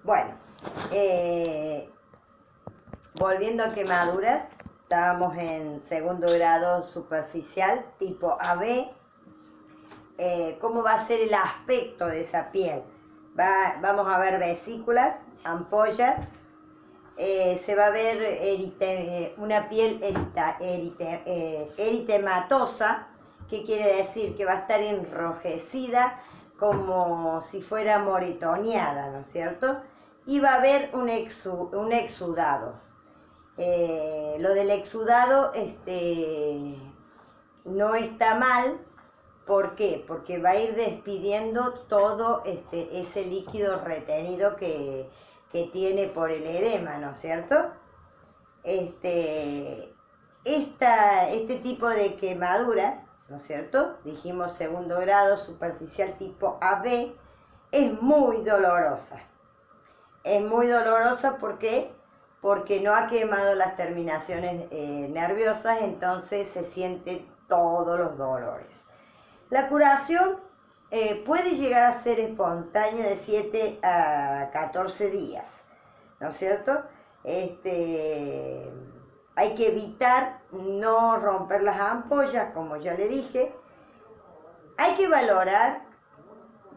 Bueno, volviendo a quemaduras, estábamos en segundo grado superficial, tipo AB. ¿Cómo va a ser el aspecto de esa piel? Vamos a ver vesículas, ampollas, se va a ver una piel eritematosa, que quiere decir que va a estar enrojecida como si fuera moretoneada, ¿no es cierto? Y va a haber un exudado. Lo del exudado no está mal. ¿Por qué? Porque va a ir despidiendo todo ese líquido retenido que tiene por el edema, ¿no es cierto? Este tipo de quemadura, ¿no es cierto? Dijimos segundo grado, superficial tipo AB, es muy dolorosa. Es muy dolorosa porque no ha quemado las terminaciones nerviosas, entonces se sienten todos los dolores. La curación puede llegar a ser espontánea de 7 a 14 días, ¿no es cierto? Hay que evitar no romper las ampollas, como ya le dije. Hay que valorar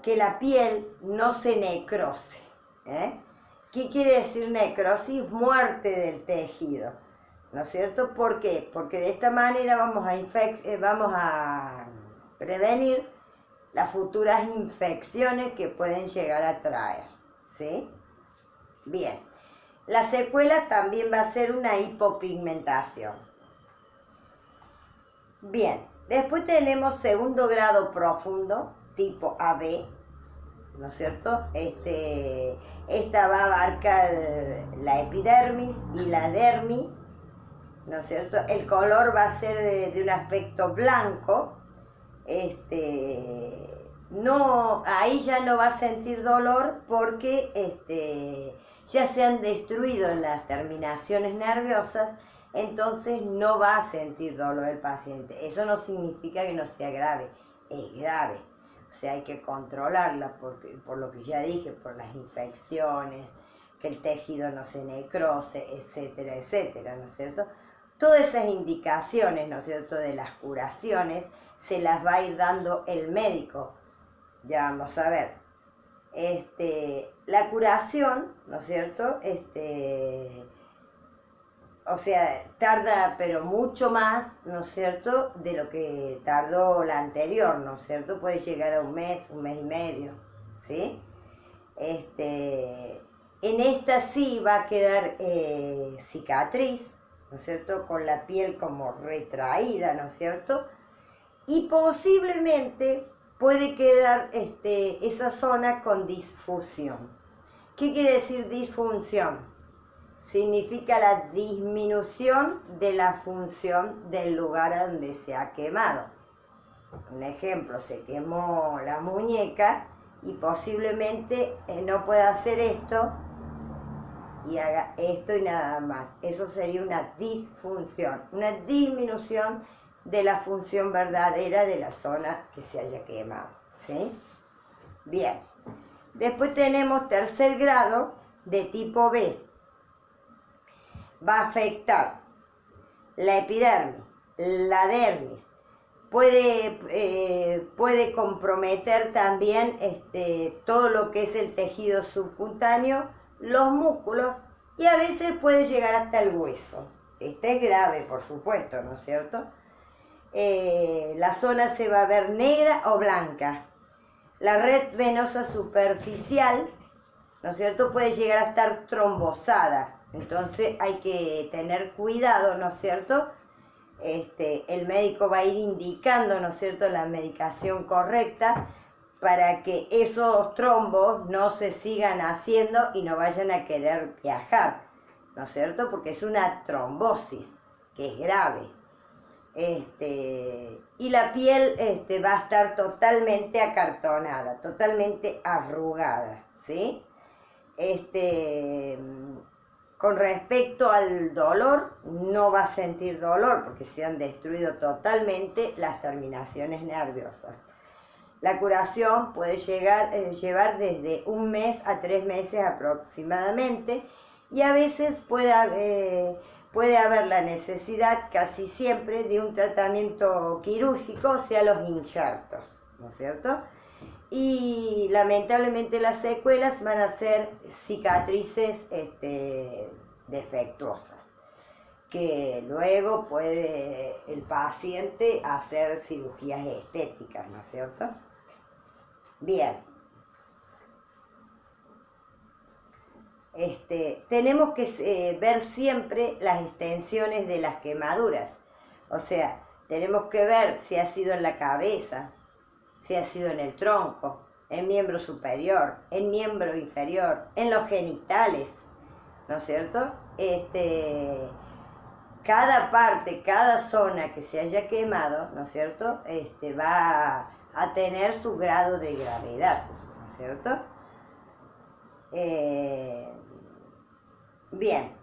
que la piel no se necrose. ¿Qué quiere decir necrosis? Muerte del tejido, ¿no es cierto? ¿Por qué? Porque de esta manera vamos a prevenir las futuras infecciones que pueden llegar a traer, ¿sí? Bien, la secuela también va a ser una hipopigmentación. Bien, después tenemos segundo grado profundo, tipo AB, ¿no es cierto? Esta va a abarcar la epidermis y la dermis, ¿no es cierto? El color va a ser de un aspecto blanco. No, ahí ya no va a sentir dolor porque ya se han destruido las terminaciones nerviosas, entonces no va a sentir dolor el paciente. Eso no significa que no sea grave, es grave. O sea, hay que controlarla por lo que ya dije, por las infecciones, que el tejido no se necrose, etcétera, etcétera, ¿no es cierto? Todas esas indicaciones, ¿no es cierto?, de las curaciones, se las va a ir dando el médico. Ya vamos a ver. La curación, ¿no es cierto?, o sea, tarda pero mucho más, ¿no es cierto?, de lo que tardó la anterior, ¿no es cierto? Puede llegar a un mes y medio, ¿sí? En esta sí va a quedar cicatriz, ¿no es cierto?, con la piel como retraída, ¿no es cierto? Y posiblemente puede quedar esa zona con disfunción. ¿Qué quiere decir disfunción? Significa la disminución de la función del lugar donde se ha quemado. Un ejemplo, se quemó la muñeca y posiblemente no pueda hacer esto y haga esto y nada más. Eso sería una disfunción, una disminución de la función verdadera de la zona que se haya quemado, ¿sí? Bien. Después tenemos tercer grado de tipo B. Va a afectar la epidermis, la dermis, puede comprometer también todo lo que es el tejido subcutáneo, los músculos y a veces puede llegar hasta el hueso. Es grave, por supuesto, ¿no es cierto? La zona se va a ver negra o blanca. La red venosa superficial, ¿no es cierto?, puede llegar a estar trombosada. Entonces hay que tener cuidado, ¿no es cierto? El médico va a ir indicando, ¿no es cierto?, la medicación correcta para que esos trombos no se sigan haciendo y no vayan a querer viajar, ¿no es cierto? Porque es una trombosis, que es grave. Y la piel va a estar totalmente acartonada, totalmente arrugada, ¿sí? Con respecto al dolor, no va a sentir dolor porque se han destruido totalmente las terminaciones nerviosas. La curación puede llevar desde 1 mes a 3 meses aproximadamente y a veces puede haber la necesidad, casi siempre, de un tratamiento quirúrgico, o sea, los injertos, ¿no es cierto? Y lamentablemente las secuelas van a ser cicatrices defectuosas, que luego puede el paciente hacer cirugías estéticas, ¿no es cierto? Bien. Tenemos que ver siempre las extensiones de las quemaduras. O sea, tenemos que ver si ha sido en la cabeza, si ha sido en el tronco, en miembro superior, en miembro inferior, en los genitales, ¿no es cierto? Cada parte, cada zona que se haya quemado, ¿no es cierto? Va a tener su grado de gravedad, ¿no es cierto? Bien,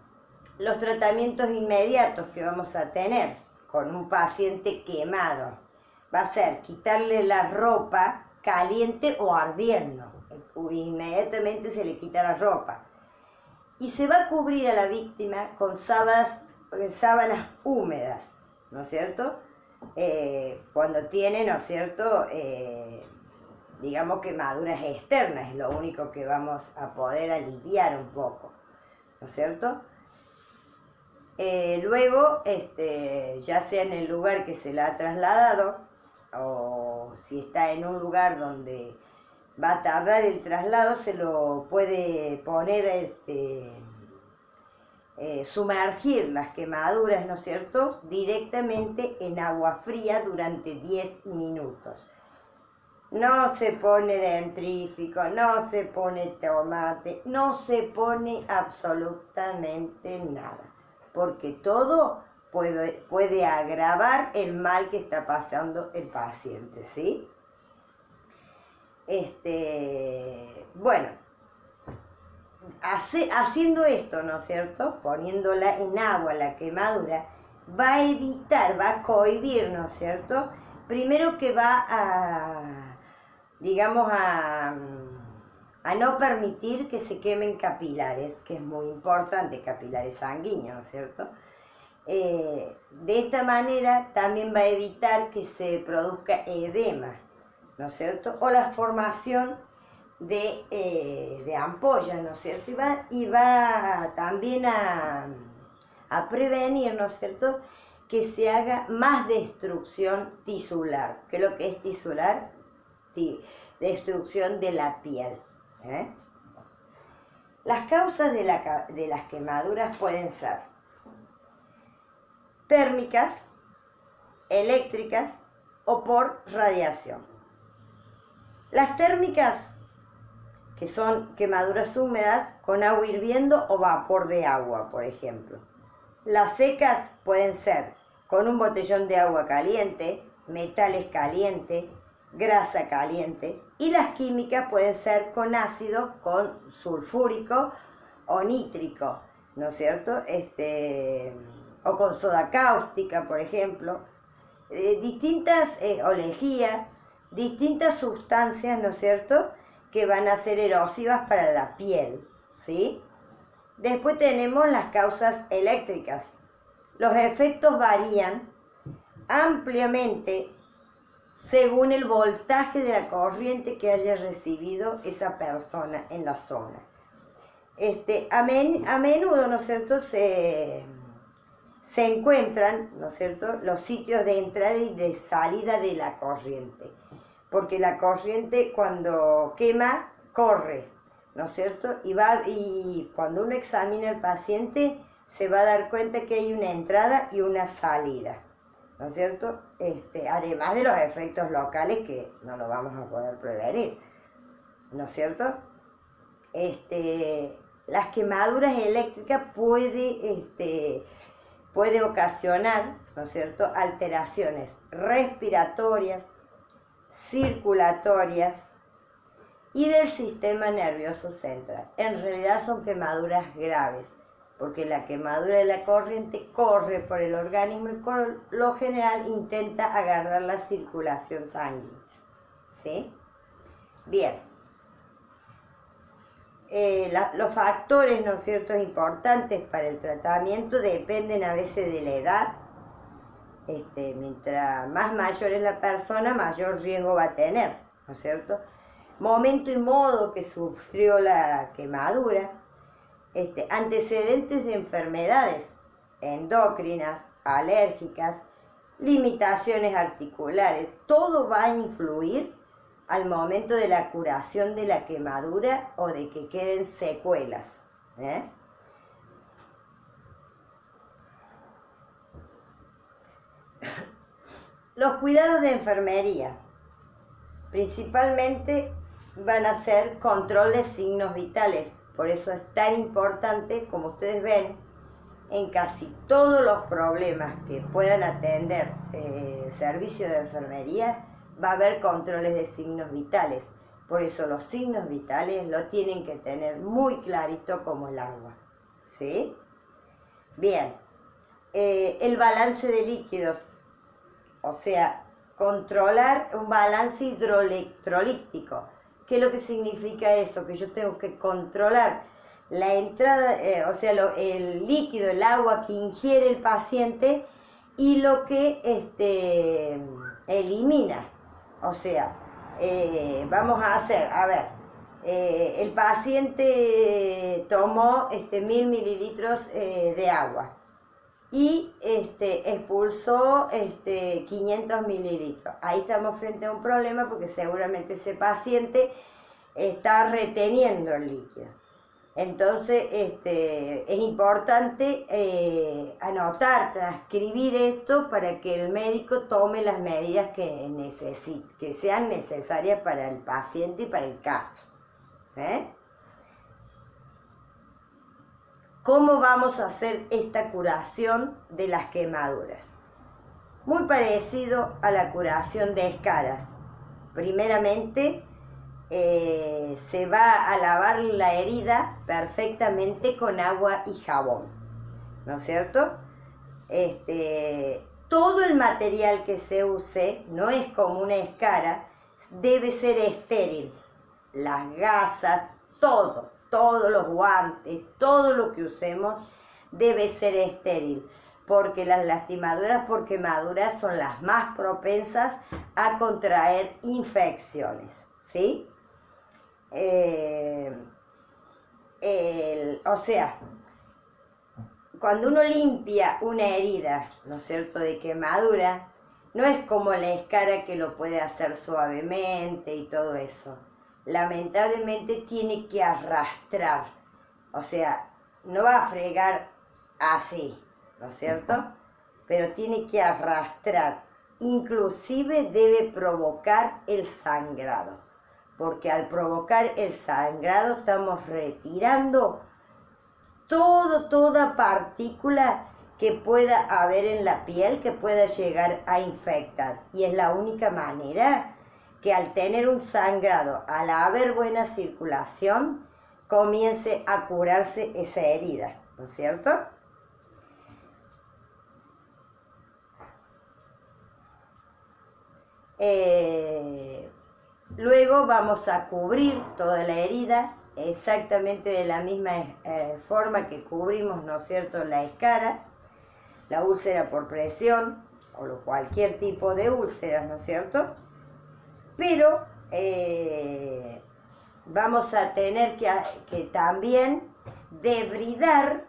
los tratamientos inmediatos que vamos a tener con un paciente quemado va a ser quitarle la ropa caliente o ardiendo. Inmediatamente se le quita la ropa. Y se va a cubrir a la víctima con sábanas húmedas, ¿no es cierto? Cuando tiene, ¿no es cierto?, digamos, quemaduras externas, es lo único que vamos a poder aliviar un poco, ¿no es cierto? Luego, ya sea en el lugar que se la ha trasladado, o si está en un lugar donde va a tardar el traslado, se lo puede poner, sumergir las quemaduras, ¿no es cierto?, directamente en agua fría durante 10 minutos. No se pone dentrífico, no se pone tomate, no se pone absolutamente nada, porque todo puede agravar el mal que está pasando el paciente, ¿sí? Bueno, haciendo esto, ¿no es cierto?, poniéndola en agua la quemadura, va a evitar, va a cohibir, ¿no es cierto?, primero que va a, digamos, a no permitir que se quemen capilares, que es muy importante, capilares sanguíneos, ¿no es cierto? De esta manera también va a evitar que se produzca edema, ¿no es cierto?, o la formación de ampollas, ¿no es cierto? Y va también a prevenir, ¿no es cierto?, que se haga más destrucción tisular. ¿Qué es lo que es tisular? Destrucción de la piel. Las causas de las quemaduras pueden ser térmicas, eléctricas o por radiación. Las térmicas, que son quemaduras húmedas con agua hirviendo o vapor de agua, por ejemplo. Las secas pueden ser con un botellón de agua caliente, metales calientes, grasa caliente, y las químicas pueden ser con ácido, con sulfúrico o nítrico, ¿no es cierto? O con soda cáustica, por ejemplo. Distintas olejías, distintas sustancias, ¿no es cierto?, que van a ser erosivas para la piel, ¿sí? Después tenemos las causas eléctricas. Los efectos varían ampliamente según el voltaje de la corriente que haya recibido esa persona en la zona. A menudo, ¿no es cierto?, se encuentran, ¿no es cierto?, los sitios de entrada y de salida de la corriente, porque la corriente cuando quema corre, ¿no es cierto?, y cuando uno examina al paciente se va a dar cuenta que hay una entrada y una salida, ¿no es cierto?, además de los efectos locales que no lo vamos a poder prevenir, ¿no es cierto? Las quemaduras eléctricas puede ocasionar, ¿no es cierto?, alteraciones respiratorias, circulatorias y del sistema nervioso central. En realidad son quemaduras graves, porque la quemadura de la corriente corre por el organismo y por lo general intenta agarrar la circulación sanguínea, ¿sí? Bien. Los factores, ¿no es cierto?, importantes para el tratamiento dependen a veces de la edad. Mientras más mayor es la persona, mayor riesgo va a tener, ¿no es cierto? Momento y modo que sufrió la quemadura, antecedentes de enfermedades endocrinas, alérgicas, limitaciones articulares, todo va a influir al momento de la curación de la quemadura o de que queden secuelas. Los cuidados de enfermería principalmente van a ser control de signos vitales. Por eso es tan importante, como ustedes ven, en casi todos los problemas que puedan atender el servicio de enfermería, va a haber controles de signos vitales. Por eso los signos vitales lo tienen que tener muy clarito como el agua. ¿Sí? Bien. El balance de líquidos. O sea, controlar un balance hidroelectrolítico. ¿Qué es lo que significa eso? Que yo tengo que controlar la entrada, o sea, el líquido, el agua que ingiere el paciente y lo que elimina. O sea, vamos a hacer, a ver, el paciente tomó 1000 mililitros de agua y expulsó 500 mililitros. Ahí estamos frente a un problema porque seguramente ese paciente está reteniendo el líquido. Entonces es importante anotar, transcribir esto para que el médico tome las medidas que sean necesarias para el paciente y para el caso. ¿Cómo vamos a hacer esta curación de las quemaduras? Muy parecido a la curación de escaras. Primeramente, se va a lavar la herida perfectamente con agua y jabón, ¿no es cierto? Todo el material que se use, no es como una escara, debe ser estéril. Las gasas, todos los guantes, todo lo que usemos debe ser estéril, porque las lastimaduras por quemaduras son las más propensas a contraer infecciones, ¿sí? O sea, cuando uno limpia una herida, ¿no es cierto?, de quemadura, no es como la escara que lo puede hacer suavemente y todo eso. Lamentablemente tiene que arrastrar, o sea, no va a fregar así, ¿no es cierto? Pero tiene que arrastrar, inclusive debe provocar el sangrado, porque al provocar el sangrado estamos retirando toda partícula que pueda haber en la piel que pueda llegar a infectar, y es la única manera que al tener un sangrado, al haber buena circulación, comience a curarse esa herida, ¿no es cierto? Luego vamos a cubrir toda la herida exactamente de la misma forma que cubrimos, ¿no es cierto?, la escara, la úlcera por presión o cualquier tipo de úlceras, ¿no es cierto? Pero vamos a tener que también debridar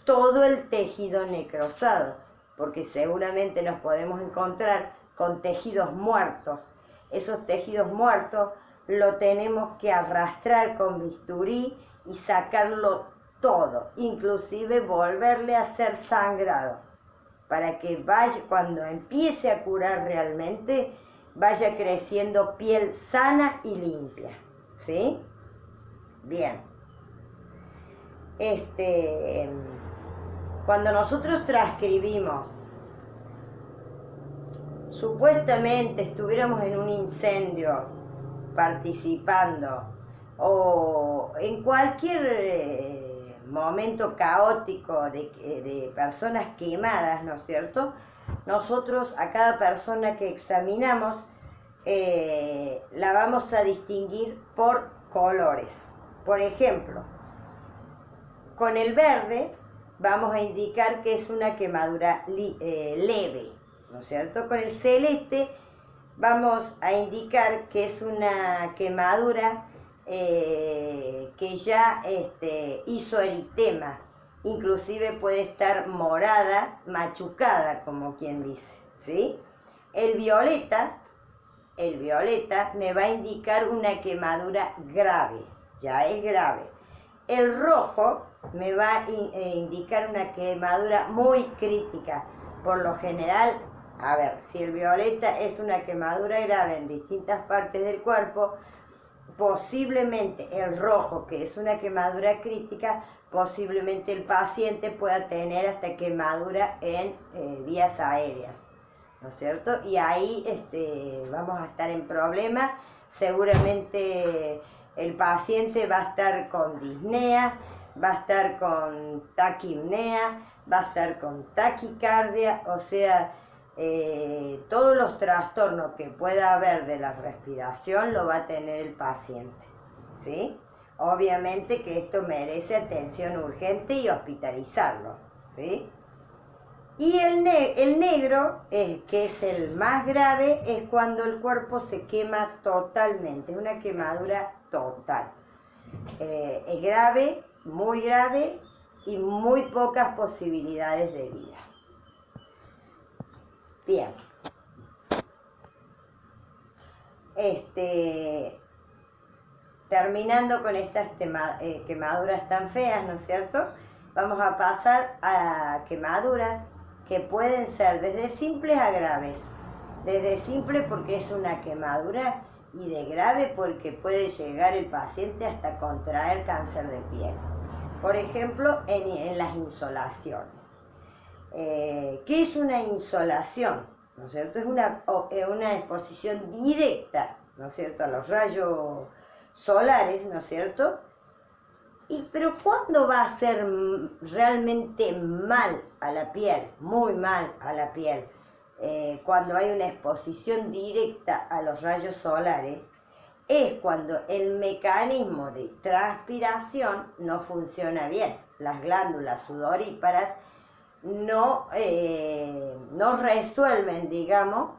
todo el tejido necrosado, porque seguramente nos podemos encontrar con tejidos muertos. Esos tejidos muertos lo tenemos que arrastrar con bisturí y sacarlo todo, inclusive volverle a hacer sangrado, para que vaya, cuando empiece a curar realmente, vaya creciendo piel sana y limpia, ¿sí? Bien. Cuando nosotros transcribimos, supuestamente estuviéramos en un incendio participando o en cualquier momento caótico de personas quemadas, ¿no es cierto? Nosotros a cada persona que examinamos la vamos a distinguir por colores. Por ejemplo, con el verde vamos a indicar que es una quemadura leve, ¿no es cierto? Con el celeste vamos a indicar que es una quemadura que ya hizo eritema, inclusive puede estar morada, machucada, como quien dice, ¿sí? El violeta me va a indicar una quemadura grave, ya es grave. El rojo me va a indicar una quemadura muy crítica. Por lo general, a ver, si el violeta es una quemadura grave en distintas partes del cuerpo, posiblemente el rojo, que es una quemadura crítica, posiblemente el paciente pueda tener hasta quemadura en vías aéreas, ¿no es cierto? Y ahí vamos a estar en problemas. Seguramente el paciente va a estar con disnea, va a estar con taquipnea, va a estar con taquicardia, o sea, todos los trastornos que pueda haber de la respiración lo va a tener el paciente, ¿sí? Obviamente que esto merece atención urgente y hospitalizarlo, ¿sí? Y el negro, que es el más grave, es cuando el cuerpo se quema totalmente, es una quemadura total. Es grave, muy grave y muy pocas posibilidades de vida. Bien. Terminando con estas quemaduras tan feas, ¿no es cierto? Vamos a pasar a quemaduras que pueden ser desde simples a graves. Desde simple porque es una quemadura y de grave porque puede llegar el paciente hasta contraer cáncer de piel. Por ejemplo, en las insolaciones. ¿Qué es una insolación? ¿No es cierto? Es una exposición directa, ¿no es cierto?, a los rayos solares, ¿no es cierto? Pero ¿cuándo va a ser realmente mal a la piel? Muy mal a la piel. Cuando hay una exposición directa a los rayos solares, es cuando el mecanismo de transpiración no funciona bien. Las glándulas sudoríparas no resuelven, digamos,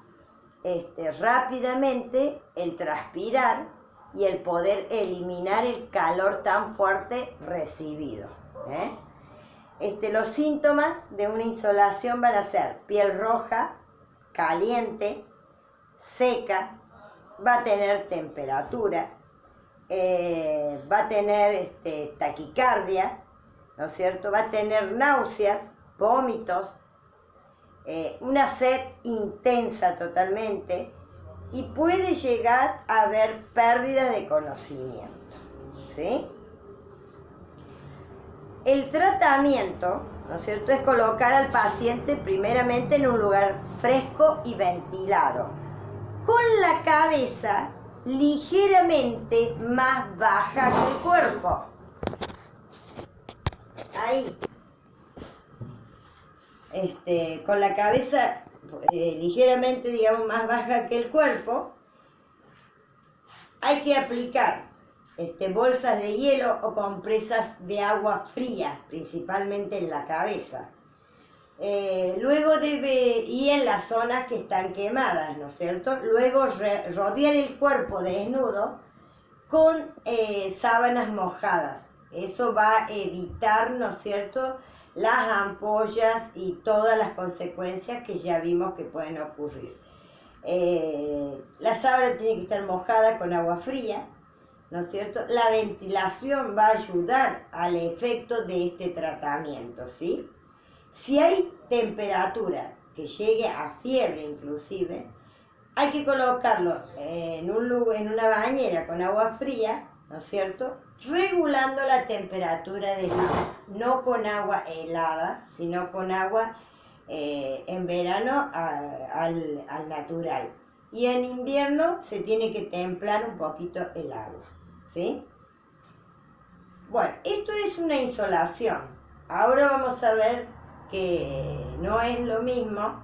rápidamente el transpirar y el poder eliminar el calor tan fuerte recibido. Los síntomas de una insolación van a ser piel roja, caliente, seca, va a tener temperatura, va a tener taquicardia, ¿no es cierto? Va a tener náuseas, vómitos, una sed intensa totalmente y puede llegar a haber pérdida de conocimiento, ¿sí? El tratamiento, ¿no es cierto?, es colocar al paciente primeramente en un lugar fresco y ventilado, con la cabeza ligeramente más baja que el cuerpo. Ahí. Con la cabeza ligeramente, digamos, más baja que el cuerpo, hay que aplicar bolsas de hielo o compresas de agua fría, principalmente en la cabeza. Luego y en las zonas que están quemadas, ¿no es cierto? Luego rodear el cuerpo desnudo con sábanas mojadas. Eso va a evitar, ¿no es cierto?, las ampollas y todas las consecuencias que ya vimos que pueden ocurrir. La sábana tiene que estar mojada con agua fría, ¿no es cierto? La ventilación va a ayudar al efecto de este tratamiento, ¿sí? Si hay temperatura que llegue a fiebre inclusive, hay que colocarlo en una bañera con agua fría, ¿no es cierto?, regulando la temperatura del agua, no con agua helada, sino con agua en verano al natural. Y en invierno se tiene que templar un poquito el agua, ¿sí? Bueno, esto es una insolación. Ahora vamos a ver que no es lo mismo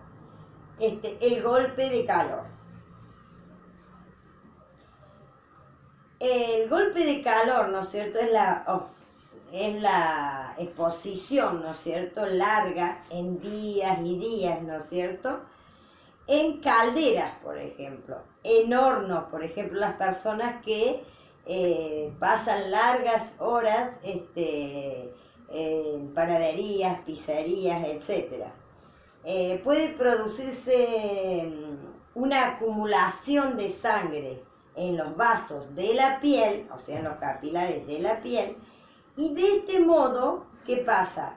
el golpe de calor. El golpe de calor, ¿no es cierto?, es la exposición, ¿no es cierto?, larga en días y días, ¿no es cierto?, en calderas, por ejemplo, en hornos, por ejemplo, las personas que pasan largas horas en panaderías, pizzerías, etc. Puede producirse una acumulación de sangre en los vasos de la piel, o sea, en los capilares de la piel, y de este modo, ¿qué pasa?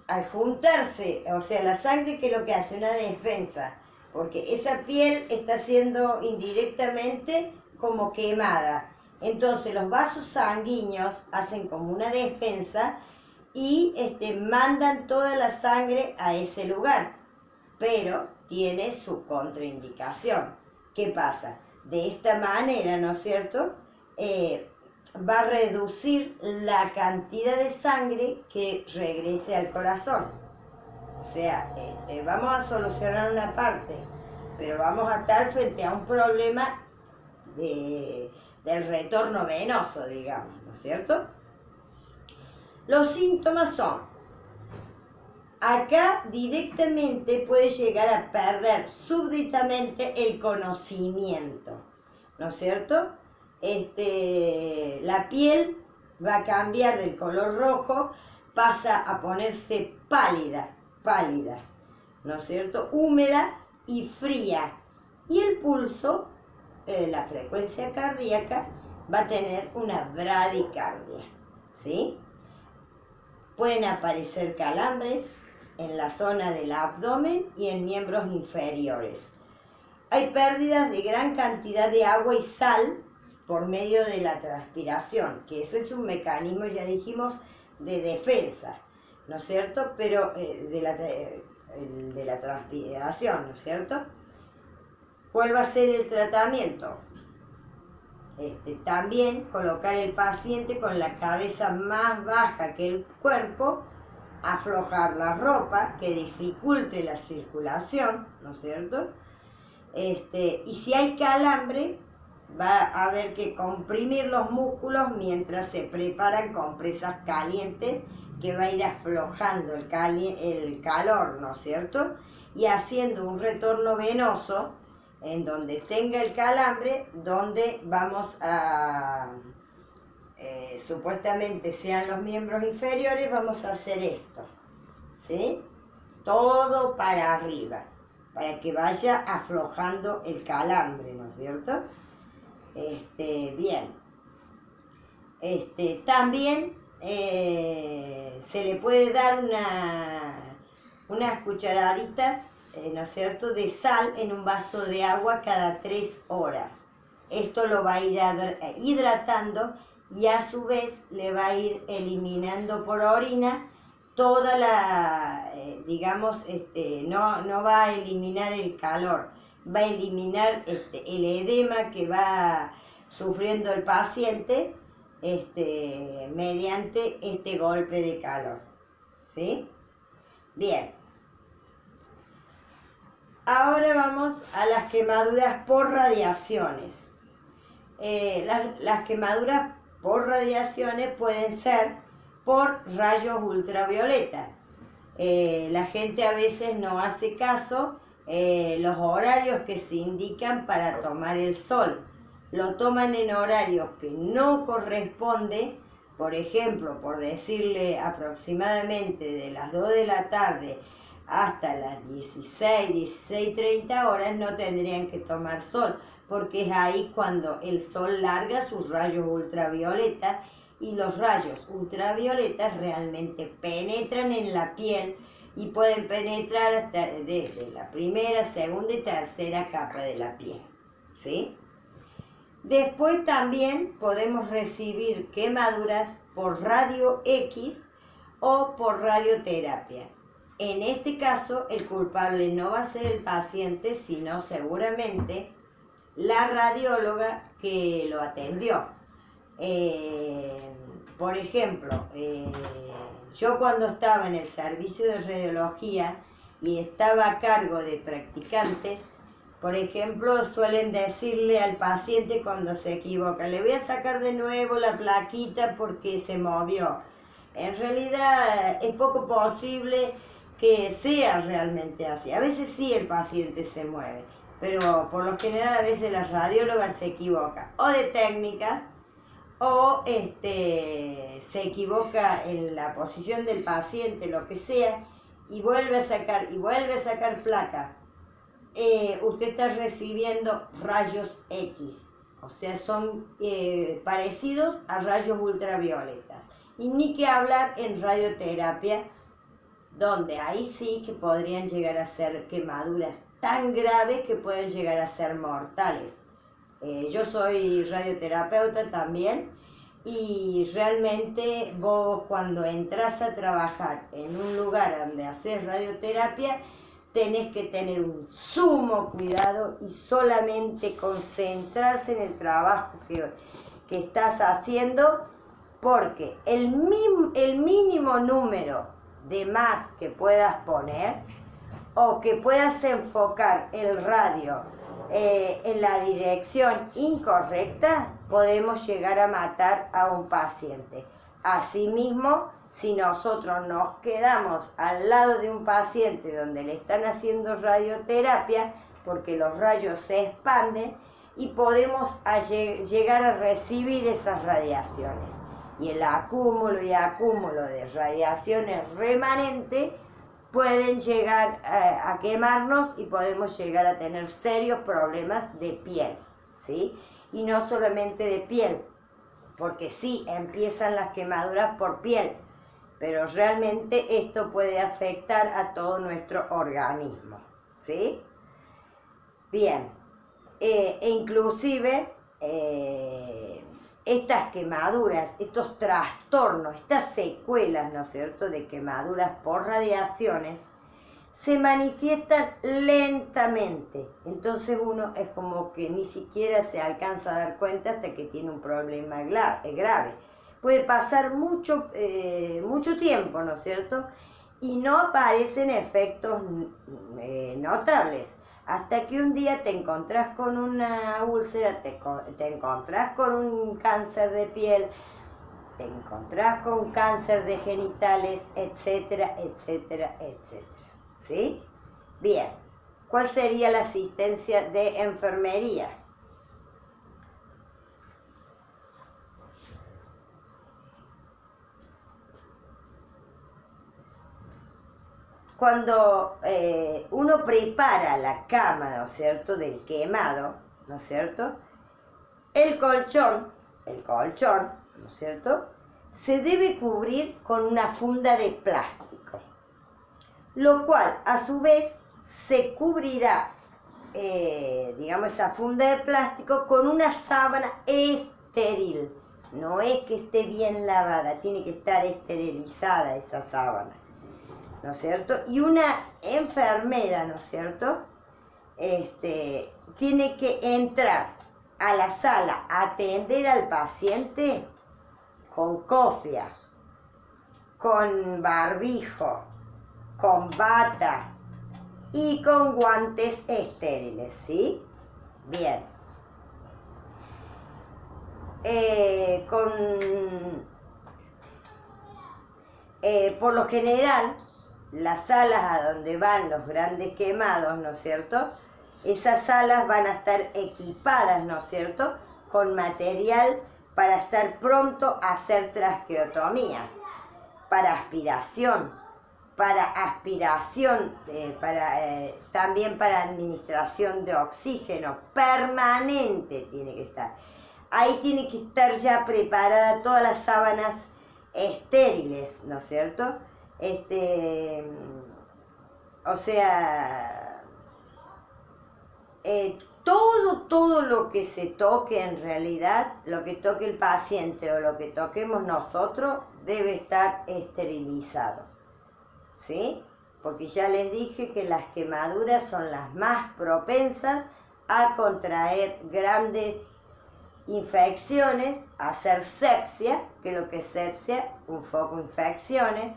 Al juntarse, o sea, la sangre, que es lo que hace una defensa, porque esa piel está siendo indirectamente como quemada. Entonces los vasos sanguíneos hacen como una defensa y mandan toda la sangre a ese lugar, pero tiene su contraindicación. ¿Qué pasa? De esta manera, ¿no es cierto?, va a reducir la cantidad de sangre que regrese al corazón. O sea, vamos a solucionar una parte, pero vamos a estar frente a un problema del retorno venoso, digamos, ¿no es cierto? Los síntomas son: acá directamente puede llegar a perder súbitamente el conocimiento, ¿no es cierto? La piel va a cambiar del color rojo, pasa a ponerse pálida, ¿no es cierto?, húmeda y fría. Y el pulso, la frecuencia cardíaca, va a tener una bradicardia, ¿sí? Pueden aparecer calambres en la zona del abdomen y en miembros inferiores. Hay pérdidas de gran cantidad de agua y sal por medio de la transpiración, que ese es un mecanismo, ya dijimos, de defensa, ¿no es cierto?, pero de la transpiración, ¿no es cierto? ¿Cuál va a ser el tratamiento? También colocar el paciente con la cabeza más baja que el cuerpo, aflojar la ropa que dificulte la circulación, ¿no es cierto? Y si hay calambre, va a haber que comprimir los músculos mientras se preparan compresas calientes, que va a ir aflojando el calor, ¿no es cierto?, y haciendo un retorno venoso en donde tenga el calambre, donde vamos a, supuestamente sean los miembros inferiores, vamos a hacer esto, ¿sí? Todo para arriba, para que vaya aflojando el calambre, ¿no es cierto? Bien. También se le puede dar unas cucharaditas, ¿no es cierto?, de sal en un vaso de agua cada 3 horas. Esto lo va a ir hidratando y a su vez le va a ir eliminando por orina toda la, digamos, no va a eliminar el calor, va a eliminar el edema que va sufriendo el paciente mediante este golpe de calor, ¿sí? Bien. Ahora vamos a las quemaduras por radiaciones. Las quemaduras por radiaciones pueden ser por rayos ultravioleta. La gente a veces no hace caso los horarios que se indican para tomar el sol. Lo toman en horarios que no corresponde, por ejemplo, por decirle, aproximadamente de las 2 de la tarde hasta las 16:30 horas no tendrían que tomar sol, porque es ahí cuando el sol larga sus rayos ultravioletas, y los rayos ultravioletas realmente penetran en la piel y pueden penetrar hasta desde la primera, segunda y tercera capa de la piel, ¿sí? Después también podemos recibir quemaduras por radio X o por radioterapia. En este caso, el culpable no va a ser el paciente, sino seguramente la radióloga que lo atendió. Por ejemplo, yo cuando estaba en el servicio de radiología y estaba a cargo de practicantes, Por ejemplo, suelen decirle al paciente cuando se equivoca, le voy a sacar de nuevo la plaquita porque se movió. En realidad es poco posible que sea realmente así. A veces sí el paciente se mueve, pero por lo general a veces la radióloga se equivoca o de técnicas o se equivoca en la posición del paciente, lo que sea, y vuelve a sacar placa. Usted está recibiendo rayos X, o sea, son parecidos a rayos ultravioletas. Y ni que hablar en radioterapia, donde ahí sí que podrían llegar a ser quemaduras tan graves que pueden llegar a ser mortales. Yo soy radioterapeuta también y realmente vos cuando entras a trabajar en un lugar donde haces radioterapia tenés que tener un sumo cuidado y solamente concentrarse en el trabajo que estás haciendo, porque el mínimo número de más que puedas poner o que puedas enfocar el radio en la dirección incorrecta, podemos llegar a matar a un paciente. Asimismo, si nosotros nos quedamos al lado de un paciente donde le están haciendo radioterapia, porque los rayos se expanden y podemos llegar a recibir esas radiaciones. Y el acúmulo de radiaciones remanentes pueden llegar a quemarnos y podemos llegar a tener serios problemas de piel, ¿sí? Y no solamente de piel, porque sí, empiezan las quemaduras por piel, pero realmente esto puede afectar a todo nuestro organismo, ¿sí? Bien, inclusive estas quemaduras, estos trastornos, estas secuelas, ¿no es cierto?, de quemaduras por radiaciones, se manifiestan lentamente. Entonces uno es como que ni siquiera se alcanza a dar cuenta hasta que tiene un problema grave. Puede pasar mucho tiempo, ¿no es cierto?, y no aparecen efectos notables. Hasta que un día te encontrás con una úlcera, te encontrás con un cáncer de piel, te encontrás con cáncer de genitales, etcétera, etcétera, etcétera. ¿Sí? Bien, ¿cuál sería la asistencia de enfermería? Cuando uno prepara la cama, ¿no es cierto?, del quemado, ¿no es cierto?, el colchón, ¿no es cierto?, se debe cubrir con una funda de plástico, lo cual a su vez se cubrirá, esa funda de plástico con una sábana estéril. No es que esté bien lavada, tiene que estar esterilizada esa sábana, ¿no es cierto? Y una enfermera, ¿no es cierto?, tiene que entrar a la sala a atender al paciente con cofia, con barbijo, con bata y con guantes estériles, ¿sí? Bien. Por lo general, las salas a donde van los grandes quemados, ¿no es cierto?, esas salas van a estar equipadas, ¿no es cierto?, con material para estar pronto a hacer traqueotomía, para aspiración, también para administración de oxígeno, permanente tiene que estar. Ahí tiene que estar ya preparada todas las sábanas estériles, ¿no es cierto? Todo lo que se toque en realidad, lo que toque el paciente o lo que toquemos nosotros, debe estar esterilizado, ¿sí? Porque ya les dije que las quemaduras son las más propensas a contraer grandes infecciones, a hacer sepsia, que lo que es sepsia, un foco de infecciones,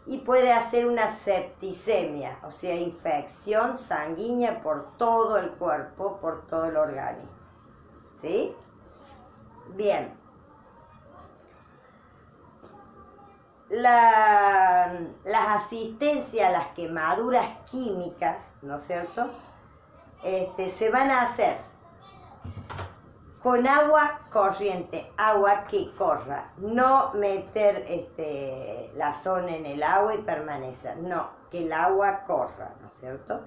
y puede hacer una septicemia, o sea, infección sanguínea por todo el cuerpo, por todo el organismo. ¿Sí? Bien. Las asistencias a las quemaduras químicas, ¿no es cierto? Se van a hacer con agua corriente, agua que corra, no meter la zona en el agua y permanecer, no, que el agua corra, ¿no es cierto?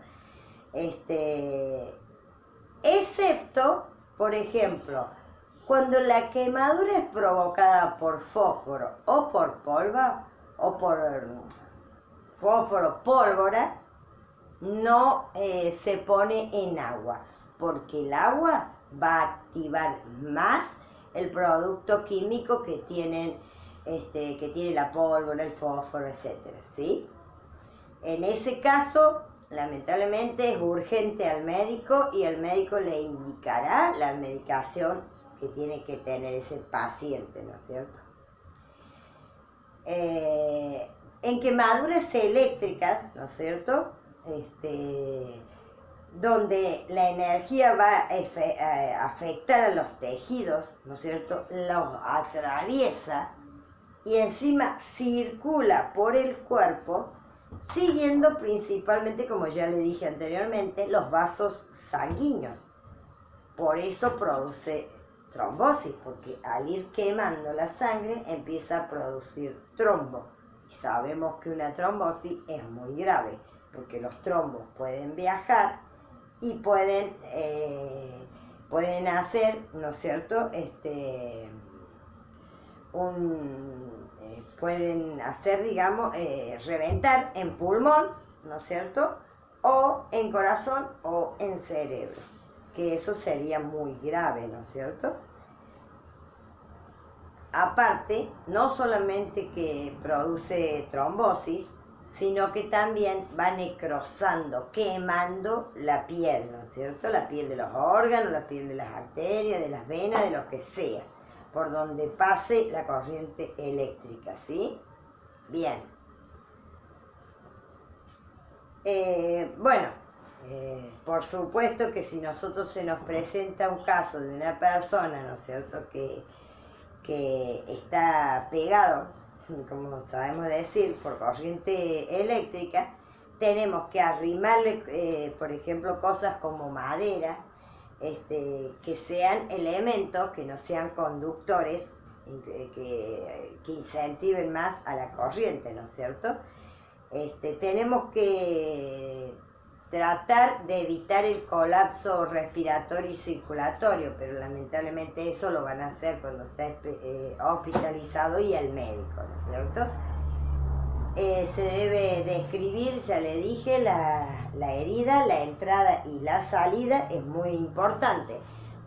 Excepto, por ejemplo, cuando la quemadura es provocada por fósforo o por polvo, o por fósforo, pólvora, no se pone en agua, porque el agua va a activar más el producto químico que tiene la pólvora, el fósforo, etcétera, ¿sí? En ese caso, lamentablemente es urgente al médico y el médico le indicará la medicación que tiene que tener ese paciente, ¿no es cierto? En quemaduras eléctricas, ¿no es cierto? Donde la energía va a afectar a los tejidos, ¿no es cierto? Los atraviesa y encima circula por el cuerpo, siguiendo principalmente, como ya le dije anteriormente, los vasos sanguíneos. Por eso produce trombosis, porque al ir quemando la sangre empieza a producir trombo. Y sabemos que una trombosis es muy grave, porque los trombos pueden viajar y pueden hacer, ¿no es cierto?, pueden hacer, digamos, reventar en pulmón, ¿no es cierto?, o en corazón o en cerebro, que eso sería muy grave, ¿no es cierto? Aparte, no solamente que produce trombosis, sino que también va necrosando, quemando la piel, ¿no es cierto? La piel de los órganos, la piel de las arterias, de las venas, de lo que sea, por donde pase la corriente eléctrica, ¿sí? Bien. Por supuesto que si nosotros se nos presenta un caso de una persona, ¿no es cierto?, que está pegado, como sabemos decir, por corriente eléctrica, tenemos que arrimarle, por ejemplo, cosas como madera, que sean elementos, que no sean conductores, que incentiven más a la corriente, ¿no es cierto? Tenemos que tratar de evitar el colapso respiratorio y circulatorio, pero lamentablemente eso lo van a hacer cuando está hospitalizado y el médico, ¿no es cierto? Se debe describir, ya le dije, la herida, la entrada y la salida es muy importante,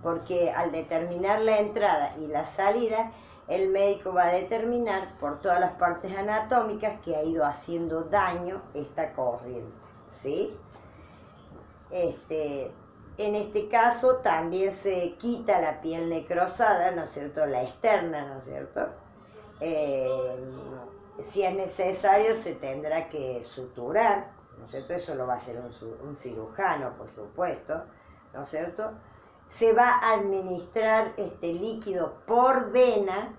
porque al determinar la entrada y la salida, el médico va a determinar por todas las partes anatómicas que ha ido haciendo daño esta corriente, ¿sí? En este caso también se quita la piel necrosada, ¿no es cierto?, la externa, ¿no es cierto? Si es necesario se tendrá que suturar, ¿no es cierto? Eso lo va a hacer un cirujano, por supuesto, ¿no es cierto? Se va a administrar este líquido por vena.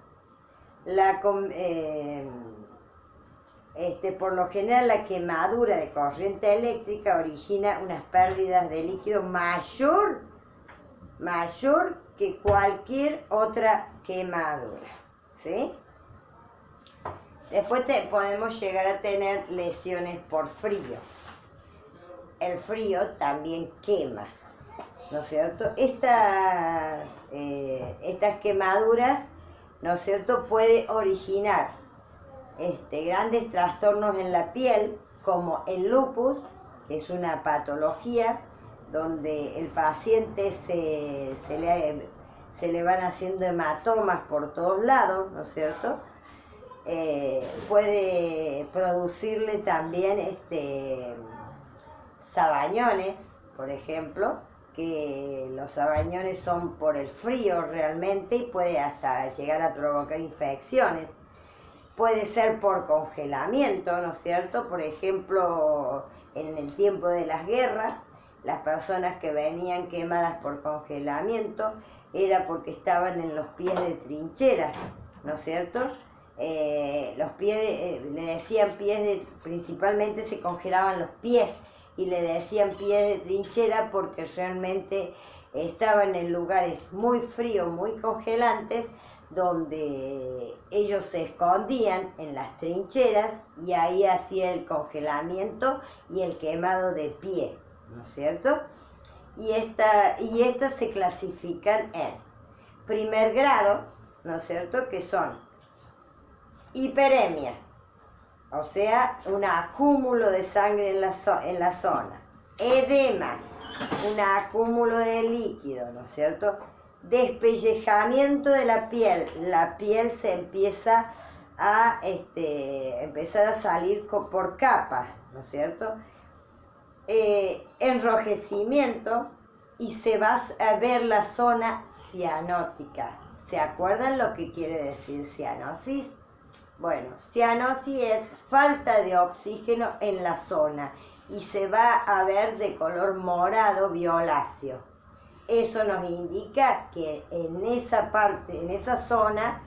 Por lo general la quemadura de corriente eléctrica origina unas pérdidas de líquido mayor que cualquier otra quemadura, ¿sí? Después podemos llegar a tener lesiones por frío. El frío también quema, ¿no es cierto? Estas quemaduras, ¿no es cierto?, puede originar grandes trastornos en la piel, como el lupus, que es una patología donde el paciente se le van haciendo hematomas por todos lados, ¿no es cierto? Puede producirle también sabañones, por ejemplo, que los sabañones son por el frío realmente y puede hasta llegar a provocar infecciones. puede ser por congelamiento, ¿no es cierto? Por ejemplo, en el tiempo de las guerras, las personas que venían quemadas por congelamiento era porque estaban en los pies de trinchera, ¿no es cierto? Los pies, le decían pies de, principalmente se congelaban los pies y le decían pies de trinchera porque realmente estaban en lugares muy fríos, muy congelantes, donde ellos se escondían en las trincheras y ahí hacía el congelamiento y el quemado de pie, ¿no es cierto? Y estas se clasifican en primer grado, ¿no es cierto?, que son hiperemia, o sea, un acúmulo de sangre en la zona, edema, un acúmulo de líquido, ¿no es cierto?, despellejamiento de la piel se empieza a empezar a salir por capas, ¿no es cierto?, enrojecimiento y se va a ver la zona cianótica. ¿Se acuerdan lo que quiere decir cianosis? Bueno, cianosis es falta de oxígeno en la zona y se va a ver de color morado violáceo. Eso nos indica que en esa parte, en esa zona,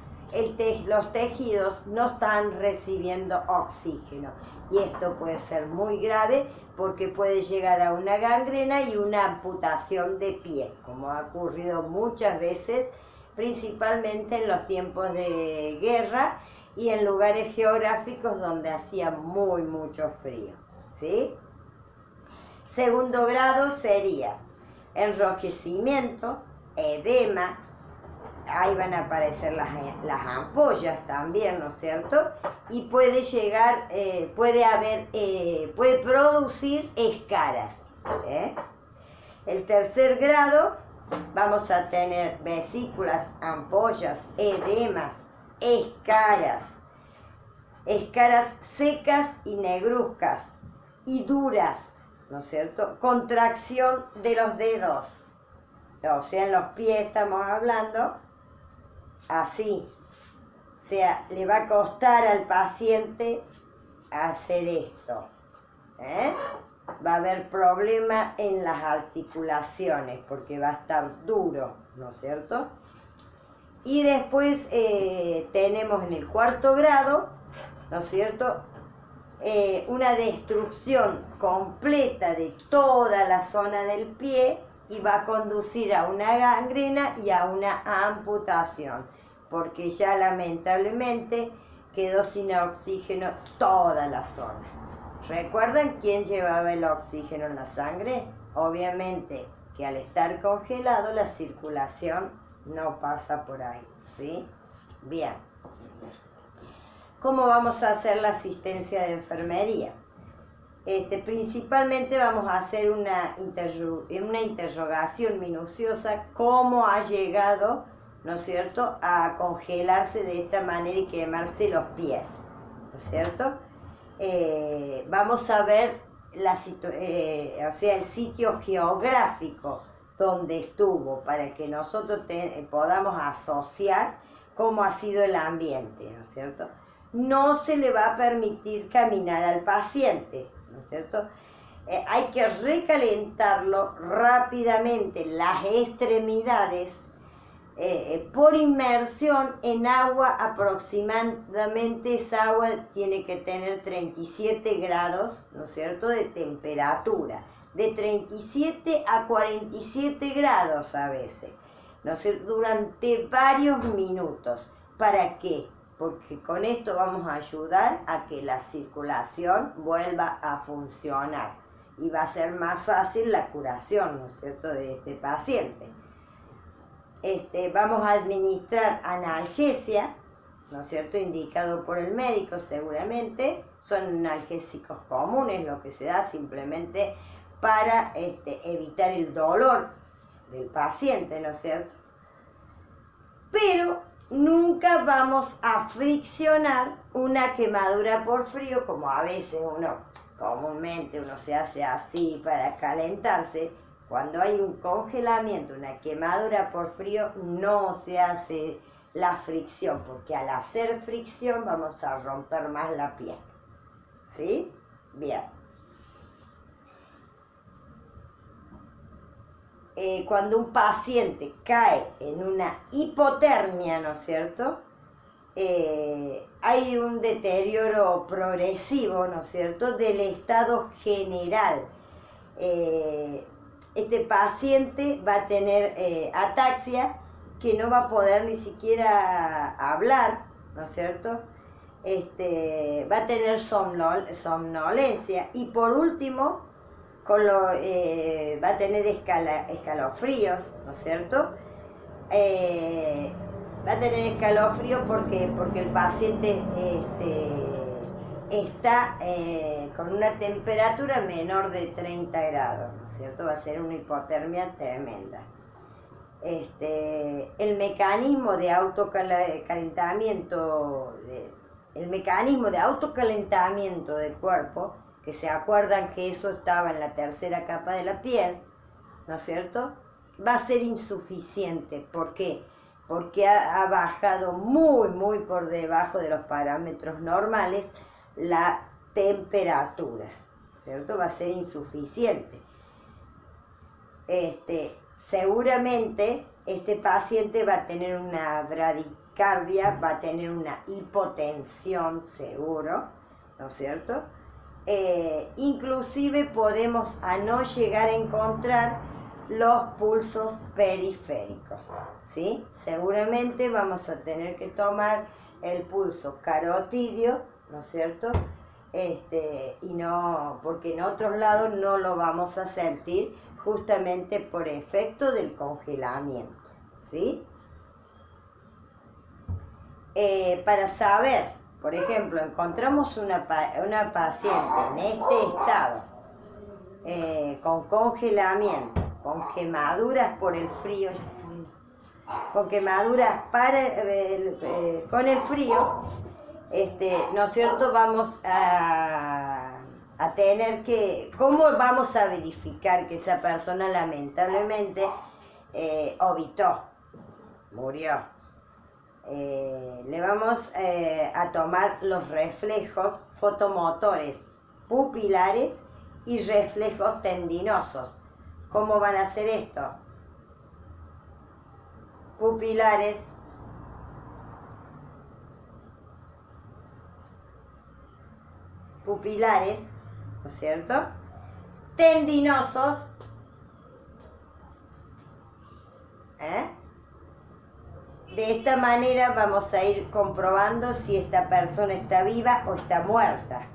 los tejidos no están recibiendo oxígeno. Y esto puede ser muy grave porque puede llegar a una gangrena y una amputación de pie, como ha ocurrido muchas veces, principalmente en los tiempos de guerra y en lugares geográficos donde hacía mucho frío, ¿sí? Segundo grado sería enrojecimiento, edema, ahí van a aparecer las ampollas también, ¿no es cierto? Y puede llegar, puede producir escaras, ¿eh? El tercer grado vamos a tener vesículas, ampollas, edemas, escaras secas y negruzcas y duras, ¿no es cierto? Contracción de los dedos, o sea, en los pies estamos hablando, así, o sea, le va a costar al paciente hacer esto, ¿eh? Va a haber problema en las articulaciones porque va a estar duro, ¿no es cierto? Y después tenemos en el cuarto grado, ¿no es cierto?, una destrucción completa de toda la zona del pie y va a conducir a una gangrena y a una amputación, porque ya lamentablemente quedó sin oxígeno toda la zona. ¿Recuerdan quién llevaba el oxígeno en la sangre? Obviamente que al estar congelado la circulación no pasa por ahí, ¿sí? Bien. ¿Cómo vamos a hacer la asistencia de enfermería? Principalmente vamos a hacer una interrogación minuciosa, cómo ha llegado, ¿no es cierto?, a congelarse de esta manera y quemarse los pies, ¿no es cierto? Vamos a ver o sea, el sitio geográfico donde estuvo, para que nosotros podamos asociar cómo ha sido el ambiente, ¿no es cierto? No se le va a permitir caminar al paciente, ¿no es cierto? Hay que recalentarlo rápidamente, las extremidades, por inmersión en agua. Aproximadamente esa agua tiene que tener 37 grados, ¿no es cierto?, de temperatura, de 37 a 47 grados a veces, ¿no es cierto?, durante varios minutos. ¿Para qué? Porque con esto vamos a ayudar a que la circulación vuelva a funcionar y va a ser más fácil la curación, ¿no es cierto?, de este paciente. Vamos a administrar analgesia, ¿no es cierto?, indicado por el médico seguramente. Son analgésicos comunes, lo que se da simplemente para evitar el dolor del paciente, ¿no es cierto? Pero nunca vamos a friccionar una quemadura por frío, como a veces comúnmente uno se hace así para calentarse. Cuando hay un congelamiento, una quemadura por frío, no se hace la fricción, porque al hacer fricción vamos a romper más la piel. ¿Sí? Bien. Cuando un paciente cae en una hipotermia, ¿no es cierto? Hay un deterioro progresivo, ¿no es cierto?, del estado general. Este paciente va a tener ataxia, que no va a poder ni siquiera hablar, ¿no es cierto? Va a tener somnolencia y por último va a tener escalofríos, ¿no es cierto? Va a tener escalofrío porque el paciente está con una temperatura menor de 30 grados, ¿no es cierto? Va a ser una hipotermia tremenda. El mecanismo de autocalentamiento del cuerpo, que se acuerdan que eso estaba en la tercera capa de la piel, ¿no es cierto?, va a ser insuficiente. ¿Por qué? Porque ha bajado muy por debajo de los parámetros normales la temperatura, ¿cierto? Va a ser insuficiente. Seguramente este paciente va a tener una bradicardia, va a tener una hipotensión seguro, ¿no es cierto? Inclusive podemos no llegar a encontrar los pulsos periféricos, ¿sí? Seguramente vamos a tener que tomar el pulso carotidio, ¿no es cierto? Y no, porque en otros lados no lo vamos a sentir justamente por efecto del congelamiento, ¿sí? Para saber, por ejemplo, encontramos una paciente en este estado, con congelamiento, con quemaduras por el frío, con quemaduras con el frío, ¿no es cierto? Vamos a tener que, ¿cómo vamos a verificar que esa persona lamentablemente obitó, murió? Le vamos a tomar los reflejos fotomotores pupilares y reflejos tendinosos. ¿Cómo van a hacer esto? Pupilares, ¿no es cierto? Tendinosos, De esta manera vamos a ir comprobando si esta persona está viva o está muerta,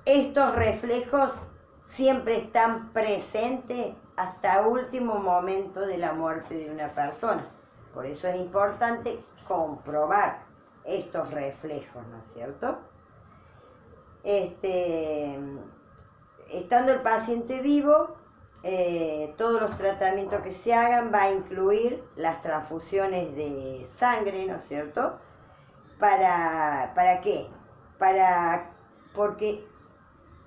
Estos reflejos siempre están presentes hasta el último momento de la muerte de una persona. Por eso es importante comprobar estos reflejos, ¿no es cierto? Estando el paciente vivo, todos los tratamientos que se hagan va a incluir las transfusiones de sangre, ¿no es cierto? ¿Para qué? Porque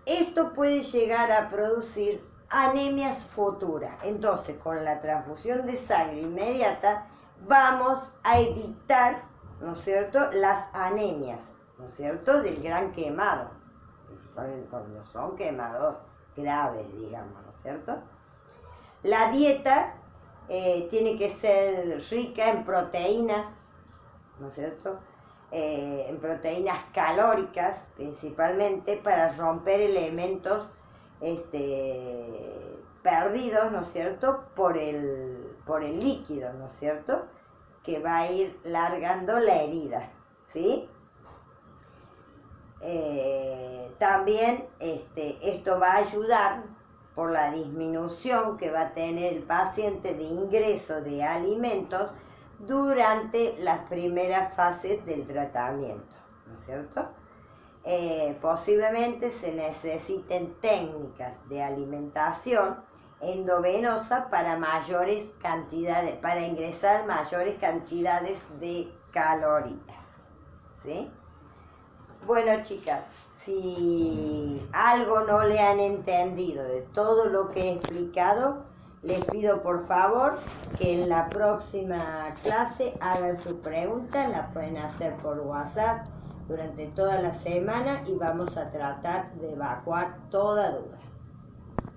esto puede llegar a producir anemias futuras. Entonces, con la transfusión de sangre inmediata, vamos a evitar, ¿no es cierto?, las anemias, ¿no es cierto?, del gran quemado, principalmente cuando son quemados graves, digamos, ¿no es cierto? La dieta tiene que ser rica en proteínas, ¿no es cierto?, en proteínas calóricas principalmente, para romper elementos perdidos, ¿no es cierto?, por el líquido, ¿no es cierto?, que va a ir largando la herida, ¿sí? También esto va a ayudar por la disminución que va a tener el paciente de ingreso de alimentos durante las primeras fases del tratamiento, ¿no es cierto? Posiblemente se necesiten técnicas de alimentación endovenosa para ingresar mayores cantidades de calorías, ¿sí? Bueno, chicas, si algo no le han entendido de todo lo que he explicado, les pido por favor que en la próxima clase hagan sus preguntas, las pueden hacer por WhatsApp durante toda la semana y vamos a tratar de evacuar toda duda.